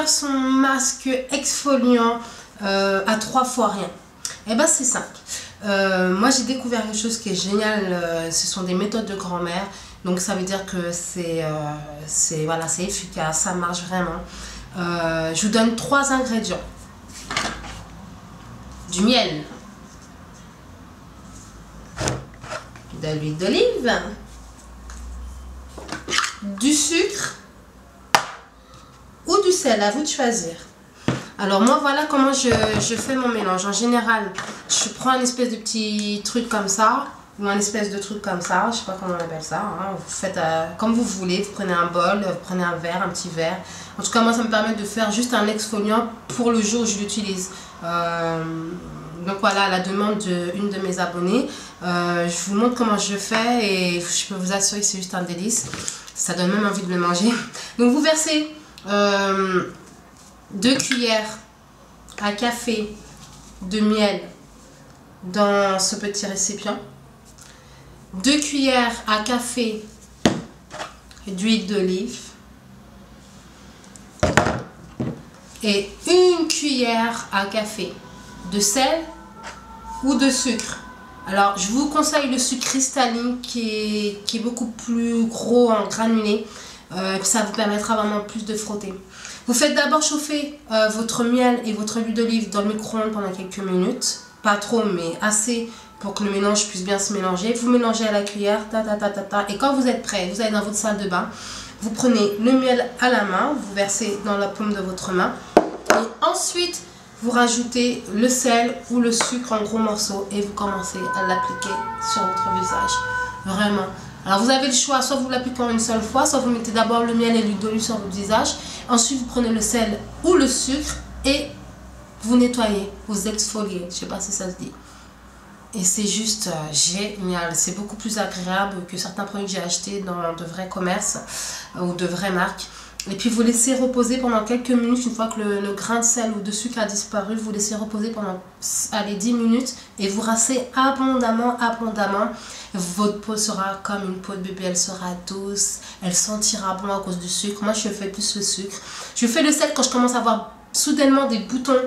faire son masque exfoliant à 3 fois rien? Eh ben c'est simple. Moi j'ai découvert quelque chose qui est génial, ce sont des méthodes de grand-mère. Donc ça veut dire que c'est voilà, c'est efficace, ça marche vraiment. Je vous donne 3 ingrédients. Du miel, de l'huile d'olive, du sucre ou du sel, à vous de choisir. Alors moi voilà comment je fais mon mélange. En général, je prends une espèce de petit truc comme ça, ou un espèce de truc comme ça, je sais pas comment on appelle ça, hein. Vous faites comme vous voulez, vous prenez un bol, vous prenez un verre, un petit verre. En tout cas moi ça me permet de faire juste un exfoliant pour le jour où je l'utilise. Donc voilà, à la demande d'une de mes abonnées, je vous montre comment je fais et je peux vous assurer que c'est juste un délice. Ça donne même envie de le manger. Donc vous versez 2 cuillères à café de miel dans ce petit récipient. 2 cuillères à café d'huile d'olive. Et 1 cuillère à café de sel ou de sucre. Alors je vous conseille le sucre cristalline qui est beaucoup plus gros en granulé. Ça vous permettra vraiment plus de frotter. Vous faites d'abord chauffer votre miel et votre huile d'olive dans le micro-ondes pendant quelques minutes. Pas trop mais assez pour que le mélange puisse bien se mélanger. Vous mélangez à la cuillère, et quand vous êtes prêt, vous allez dans votre salle de bain. Vous prenez le miel à la main, vous versez dans la paume de votre main. Et ensuite, vous rajoutez le sel ou le sucre en gros morceaux et vous commencez à l'appliquer sur votre visage. Vraiment. Alors vous avez le choix, soit vous l'appliquez en une seule fois, soit vous mettez d'abord le miel et l'huile d'olive sur votre visage. Ensuite, vous prenez le sel ou le sucre et vous nettoyez, vous exfoliez. Je ne sais pas si ça se dit. Et c'est juste génial. C'est beaucoup plus agréable que certains produits que j'ai achetés dans de vrais commerces ou de vraies marques. Et puis vous laissez reposer pendant quelques minutes. Une fois que le grain de sel ou de sucre a disparu, vous laissez reposer pendant allez, 10 minutes et vous rincez abondamment. Votre peau sera comme une peau de bébé, elle sera douce, elle sentira bon à cause du sucre. Moi je fais plus le sucre. Je fais le sel quand je commence à avoir soudainement des boutons,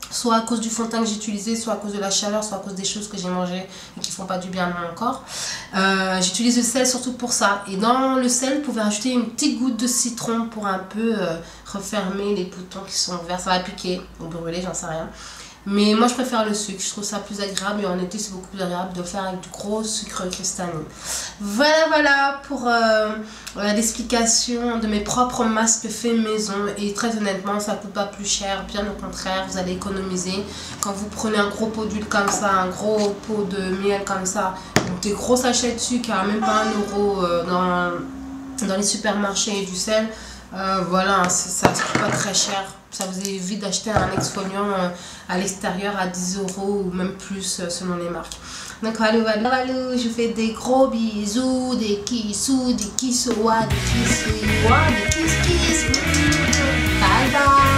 soit à cause du fond de teint que j'ai utilisé, soit à cause de la chaleur, soit à cause des choses que j'ai mangées et qui font pas du bien à mon corps. J'utilise le sel surtout pour ça. Et dans le sel, vous pouvez rajouter une petite goutte de citron pour un peu refermer les boutons qui sont ouverts. Ça va piquer ou brûler, j'en sais rien. Mais moi je préfère le sucre, je trouve ça plus agréable et en été c'est beaucoup plus agréable de le faire avec du gros sucre cristalline. Voilà pour l'explication de mes propres masques faits maison et très honnêtement ça coûte pas plus cher, bien au contraire vous allez économiser. Quand vous prenez un gros pot d'huile comme ça, un gros pot de miel comme ça, des gros sachets de sucre à même pas 1 euro dans les supermarchés et du sel, voilà, ça ne coûte pas très cher. Ça vous évite d'acheter un exfoliant à l'extérieur à 10 euros ou même plus selon les marques. Donc allô, je vous fais des gros bisous, des kissous, des kissoua, des kissoua, des kiss. Bye bye.